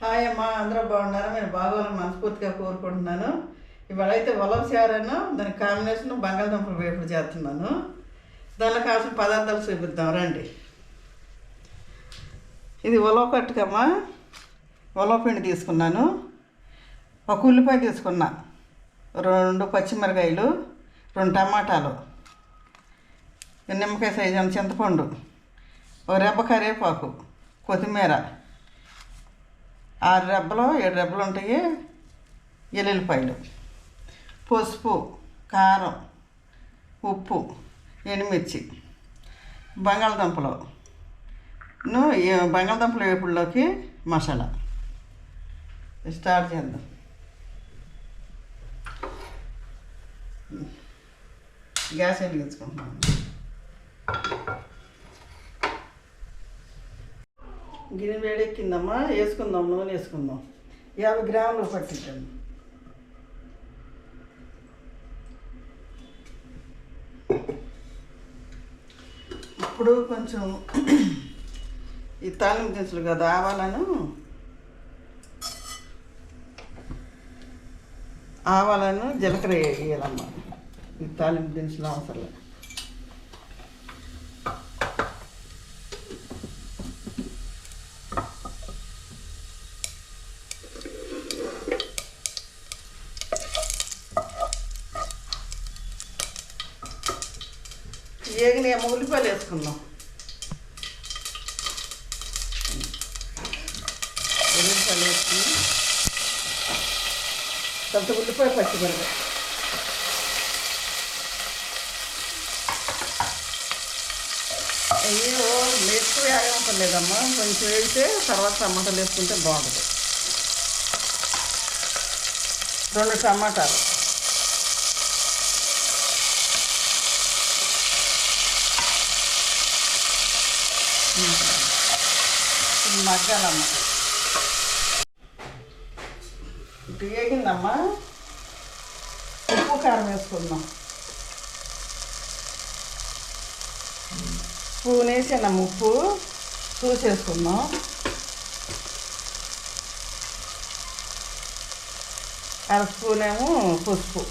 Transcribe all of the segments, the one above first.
Hi అమ్మ, అందరూ బాగున్నారా? నేను బాగోవాలని మనస్ఫూర్తిగా కోరుకుంటున్నాను. ఇవాళైతే ఉలవచారను దానికి కాంబినేషన్ బంగాళదుంపలు వేపుడు చేస్తున్నాను. దానిలో కావాల్సిన పదార్థాలు చూపిద్దాం రండి. ఇది ఉలవ కట్టుకమ్మా, ఉలవ పిండి తీసుకున్నాను, ఒక ఉల్లిపాయ తీసుకున్నా, 2 పచ్చిమిరకాయలు, 2 టమాటాలు, నిమ్మకాయ సైజు చింతపండు, ఒక రెబ్బ కరివేపాకు, కొత్తిమీర, 6 రెబ్బలు 7 రెబ్బలు ఉంటాయి, ఎల్లుల్లిపాయలు, పసుపు, కారం, ఉప్పు, ఎండుమిర్చి, బంగాళదుంపలు, బంగాళదుంపల వేపుడులోకి మసాలా. స్టార్ట్ చేద్దాం. గ్యాస్ వెలిగించుకుంటున్నాను. గిన్నె వేడెక్కిందమ్మా, వేసుకుందాం, నూనె వేసుకుందాం. 50 గ్రాములు పట్టించాను. ఇప్పుడు కొంచెం ఈ తాలింపు దినుసులు కదా, ఆవాలను జీలకర్ర వేయాలమ్మా. ఈ తాలింపు దినుసులు అవసరం. ఏగినేమో ఉల్లిపాయలు వేసుకుందాం. ఉల్లిపాయలు వేసుకుని కొంత ఉల్లిపాయ పచ్చిమిరపకాయ, అయ్యో ఎక్కువ వేగవటం లేదమ్మా, కొంచెం వేస్తే తర్వాత టమాటాలు వేసుకుంటే బాగుంటుంది. 2 టమాటాలు, మగ్గాలమ్మ. ఇటు వేగిందమ్మా, ఉప్పు కారం వేసుకుందాం. స్పూన్ వేసానమ్మ, ఉప్పు చూసేసుకుందాం. అర స్పూన్ ఏమో పసుపు,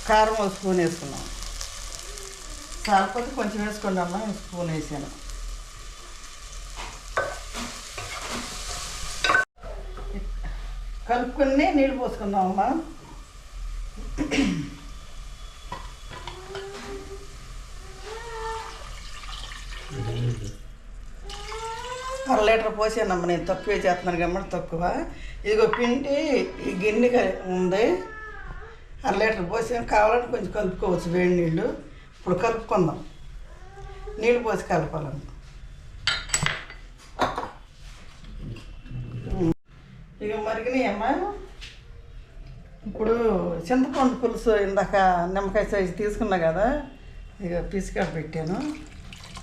కారం 1 స్పూన్ వేసుకున్నాం. కాకపోతే కొంచెం వేసుకోండి అమ్మ, స్పూన్ వేసాను. కలుపుకొని నీళ్ళు పోసుకుందాం అమ్మా. అర లీటర్ పోసానమ్మ, నేను తక్కువే చేస్తున్నాను కాబట్టి తక్కువ. ఇదిగో పిండి ఈ గిన్నె ఉంది, 1 లీటర్ పోసాను. కావాలంటే కొంచెం కలుపుకోవచ్చు వేడి నీళ్ళు. ఇప్పుడు కలుపుకుందాం, నీళ్ళు పోసి కలపాలమ్మ. ఇక మరిగినాయమ్మా. ఇప్పుడు చింతపండు పులుసు ఇందాక నిమ్మకాయ సైజు తీసుకున్నా కదా, ఇక పిసికాడ పెట్టాను,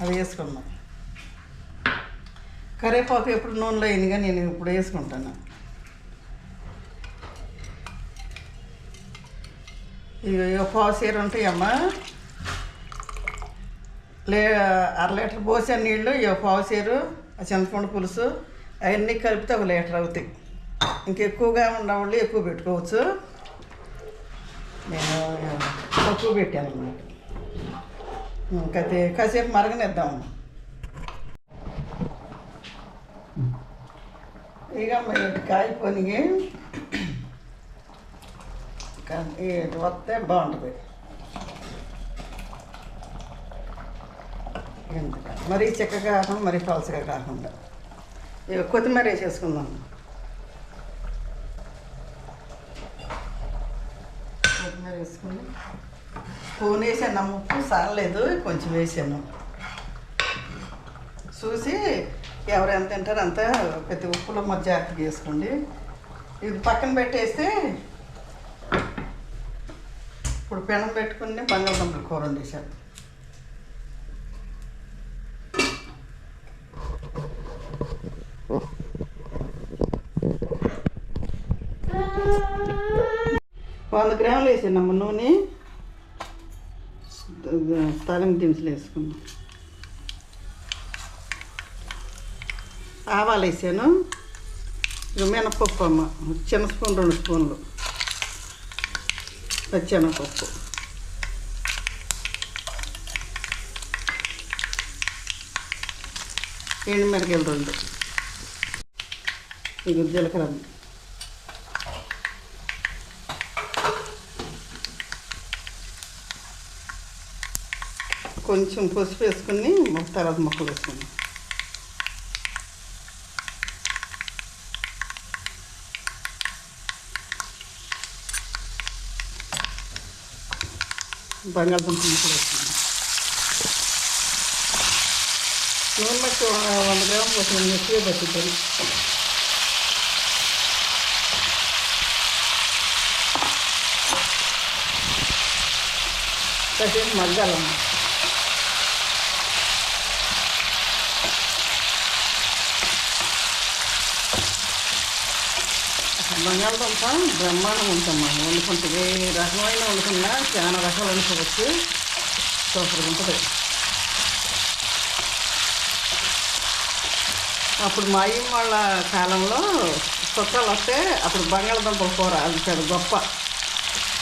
అది వేసుకున్నాం. కరివేపాకు ఎప్పుడు నూనెలో అయిందిగా, నేను ఇప్పుడు వేసుకుంటాను. ఇక పావు సేరు ఉంటాయమ్మా, 1 లీటర్ పోసే నీళ్ళు, ఇక పావు సేరు చింతపండు పులుసు, అవన్నీ కలిపితే 1 లీటర్ అవుతాయి. ఇంకెక్కువగా ఉన్నవాళ్ళు ఎక్కువ పెట్టుకోవచ్చు, నేను తక్కువ పెట్టాను అన్నమాట. ఇంకా కాసేపు మరగనిద్దాము. ఇక కాయిపోయి వస్తే బాగుంటుంది. మరీ చిక్కగా కాకుండా మరీ పలసగా కాకుండా. ఇక కొత్తిమీర వేసేసుకుందాం. కొత్తిమీర వేసుకుని స్పూన్ వేసాను, ఉప్పు సారలేదు, కొంచెం వేసాను. చూసి ఎవరు ఎంత తింటారో అంత ప్రతి ఉప్పులో మరి జాగ్రత్తగా వేసుకోండి. ఇది పక్కన పెట్టేస్తే ఇప్పుడు పెనం పెట్టుకుని బంగాళదుంపల కూర వండేసాను. గ్రాములు వేసానమ్మ నూనె. తాలింపు దినుసులు వేసుకున్నాం. ఆవాలు వేసాను. మినపప్పు అమ్మ చిన్న స్పూన్ 2 స్పూన్లు పచ్చెనపప్పు, ఎండుమిరకాయలు 2, ఇది జీలకర్ర, కొంచెం పసుపు వేసుకుని తర్వాత ముక్కలు వేసుకున్నాం. బంగాళదుంప ముక్కలు వేసుకున్నాం. నూనె మట్టి 100 గ్రాములు పోసిన ఎక్కువే పట్టుద్దని. కాసేపు మగ్గాలమ్మ. బంగాళదుంప బ్రహ్మాండం ఉంటామ్మా. వండుకుంటే ఏ రకమైన వండుకున్నా చాలా రకాలు వండుకోవచ్చు. సూపర్గా ఉంటుంది. అప్పుడు మా అయ్య వాళ్ళ కాలంలో చుట్టాలు వస్తే అప్పుడు బంగాళదుంప కూర అది చాలా గొప్ప.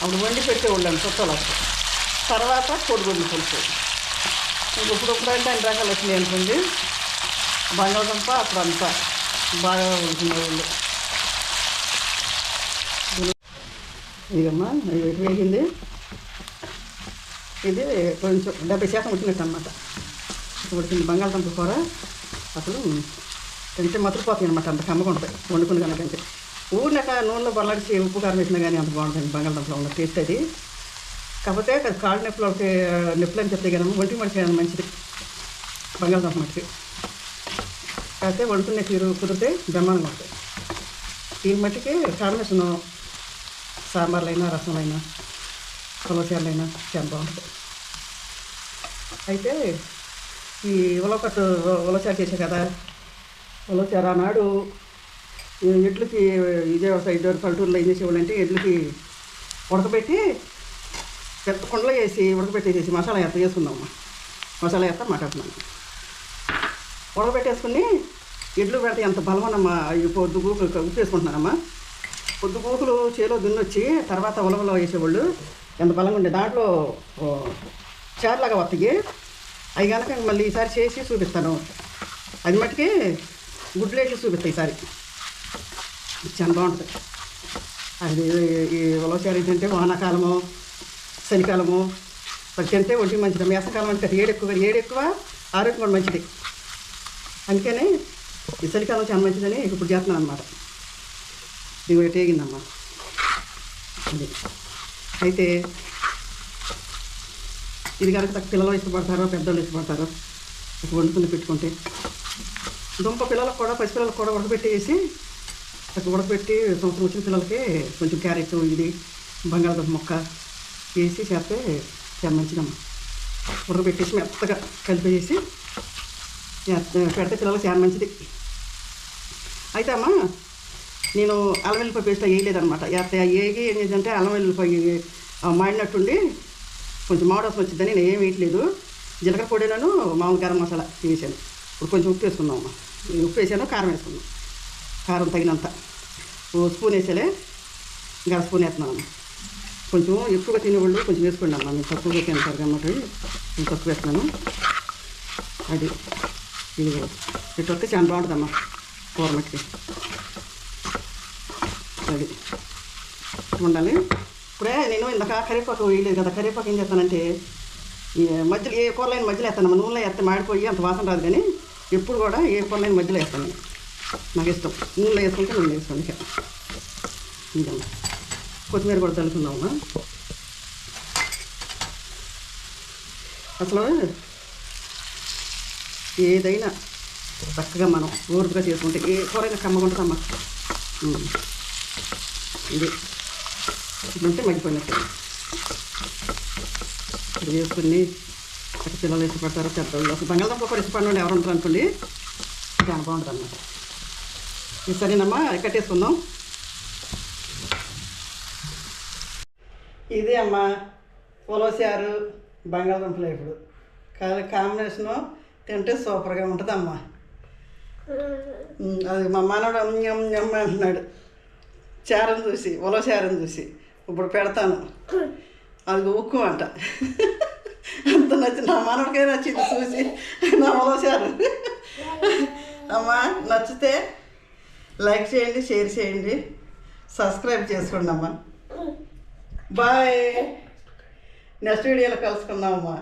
అప్పుడు వండి పెట్టేవాళ్ళండి చుట్టాలు వస్తే. తర్వాత కొడుగుండి పులుసు. ఇప్పుడు అంటే 2 రకాలు వచ్చినాయి అనుకోండి. బంగాళదుంప అప్పుడు అంతా బాగా వండుకునేవాళ్ళు. ఇదమ్మా ఇది వేగింది. ఇది కొంచెం 70% ఉడికినట్టు అన్నమాట. ఉడికింది బంగాళదుంప కూర. అసలు తింటే మతిపోతాయి అనమాట. అంత కమ్మగా ఉంటుంది వండుకుని కనుకంటే. ఊరినాక నూనెలో బొల్లడిచి ఉప్పు కారం వేసినా కానీ అంత బాగుంటుంది బంగాళదుంపలో ఉన్న టేస్ట్ అది. కాకపోతే కాళ్ళు నొప్పులు అని చెప్తే కానీ ఒంటి మడికి మంచిది బంగాళదుంప మట్టికి. కాకపోతే వండుకునే తీరు కుదిరితే బ్రహ్మాండంగా ఉంటుంది. ఈ మట్టికి కాంబినేషన్ సాంబార్లైనా రసంలైనా పులసీరలైనా చాలా బాగుంటుంది. అయితే ఈ ఉలవచారు చేసే కదా, ఉలవచారు ఆనాడు ఎడ్లకి విజయవాడ సైడ్ పల్లెటూరులో ఏం చేసేవాళ్ళు అంటే ఎడ్లకి ఉడకబెట్టి పెద్ద కుండలో వేసి ఉడకబెట్టేసేసి మసాలా వేసుకుందామమ్మా. మసాలా మాట్లాడుతున్నాను. ఉడకబెట్టేసుకుని ఎడ్లు పెడితే ఎంత బలమన్నమ్మా. పొద్దు గూకులు ఉప్పు వేసుకుంటున్నానమ్మా. పొద్దు గూకులు చేలో దున్నొచ్చి తర్వాత ఉలవలో వేసేవాళ్ళు ఎంత బలంగా ఉండే. దాంట్లో చారులాగా వస్తాయి. అవి కనుక మళ్ళీ ఈసారి చేసి చూపిస్తాను. అది మట్టుకి గుడ్లు వేసి చూపిస్తాయి ఈసారి. చాలా బాగుంటుంది. అది ఈ ఉలవచారు ఏంటంటే వానాకాలము చలికాలము మరి తింటే ఒంటికి మంచిది. వేసవకాలం అంటే ఏడు ఎక్కువ ఆరోగ్యం కూడా మంచిది. అందుకని ఈ చలికాలం చాలా మంచిదని ఇప్పుడు చేస్తున్నాను అనమాట. ఇది ఒకటి వేగిందమ్మా. అది అయితే ఇది కనుక పిల్లలు ఇష్టపడతారో పెద్దలు ఇష్టపడతారో అక్కడ వండుకుని పెట్టుకుంటే దుంప పిల్లలకు కూడా పసిపిల్లలకు కూడా ఉడకబెట్టేసి అక్కడ ఉడకబెట్టి సంవత్సరం వచ్చిన పిల్లలకి కొంచెం క్యారెట్ ఇది బంగాళదుంప మొక్క వేసి చేస్తే చాలా మంచిదమ్మా. ఉడకబెట్టేసి మెత్తగా కలిపేసి పెడితే పిల్లలకి చాలా మంచిది. అయితే అమ్మా నేను అల్లం వెల్లిపాయ పేస్ట్ వేయలేదనమాట. ఏగి ఏం చేద్దంటే అల్లం వెల్లిపాయ మాడినట్టుండి కొంచెం మాడవసం వచ్చిందని నేను ఏం వేయట్లేదు. జీలకర్ర పొడినాను మామూలు గరం మసాలా వేసాను. ఇప్పుడు కొంచెం ఉప్పు వేసుకుందామమ్మా. ఉప్పు వేసాను, కారం వేసుకున్నాను. కారం తగినంత స్పూన్ వేసేలే, ఇంకా స్పూన్ వేస్తున్నాను. కొంచెం ఎక్కువగా తినేవాళ్ళు కొంచెం వేసుకోండి అమ్మా. నేను తక్కువగా తింటారు కాబట్టి నేను తక్కువ వేస్తున్నాను. అది ఇది ఇటు వస్తే చాలా బాగుంటుందమ్మా కూర మట్టికి. అది ఉండాలి. ఇప్పుడే నేను ఇందాక కరివేపాకు వేయలేదు కదా. కరివేపాకు ఏం చేస్తానంటే ఈ మధ్యలో ఏ కూరలైన మధ్యలో వేస్తానమ్మా. నూనెలో వేస్తే మాడిపోయి అంత వాసన రాదు. కానీ ఎప్పుడు కూడా ఏ కూరలైన మధ్యలో వేస్తాను నేను. నాకు ఇష్టం నూనెలో వేసుకుంటే నూనె వేసుకోండి. ఇంకా కొత్తిమీర కూడా తలుపుకుందామమ్మా. అసలు ఏదైనా చక్కగా మనం ఓర్పుగా చేసుకుంటే ఏ కూరైనా కమ్మకుంటుందమ్మా. ఇది ఇట్లుంటే మగ్గిపోయినట్టు. ఇది వేసుకుని అక్కడ పిల్లలు ఇష్టపడతారు పెద్దలు. అసలు బంగాళదుంప కూడా ఇష్టపడిన ఎవరు ఉంటారు అనుకోండి చాలా బాగుంటుంది అన్నమాట. ఇది సరేనమ్మా కట్టేసుకుందాం. ఇదే అమ్మ ఉలవచారు బంగాళదుంపలు ఇప్పుడు కాంబినేషను తింటే సూపర్గా ఉంటుందమ్మా. అది మా మనోడు అంటున్నాడు చారం చూసి, ఉలవ చారం చూసి. ఇప్పుడు పెడతాను, అది ఉక్కు అంట. అంత నచ్చింది, నా మనోడికే నచ్చింది చూసి నా ఉలవ చారం. అమ్మా నచ్చితే లైక్ చేయండి, షేర్ చేయండి, సబ్స్క్రైబ్ చేసుకోండి అమ్మా. బాయ్. నెక్స్ట్ వీడియోలో కలుసుకుందామమ్మా.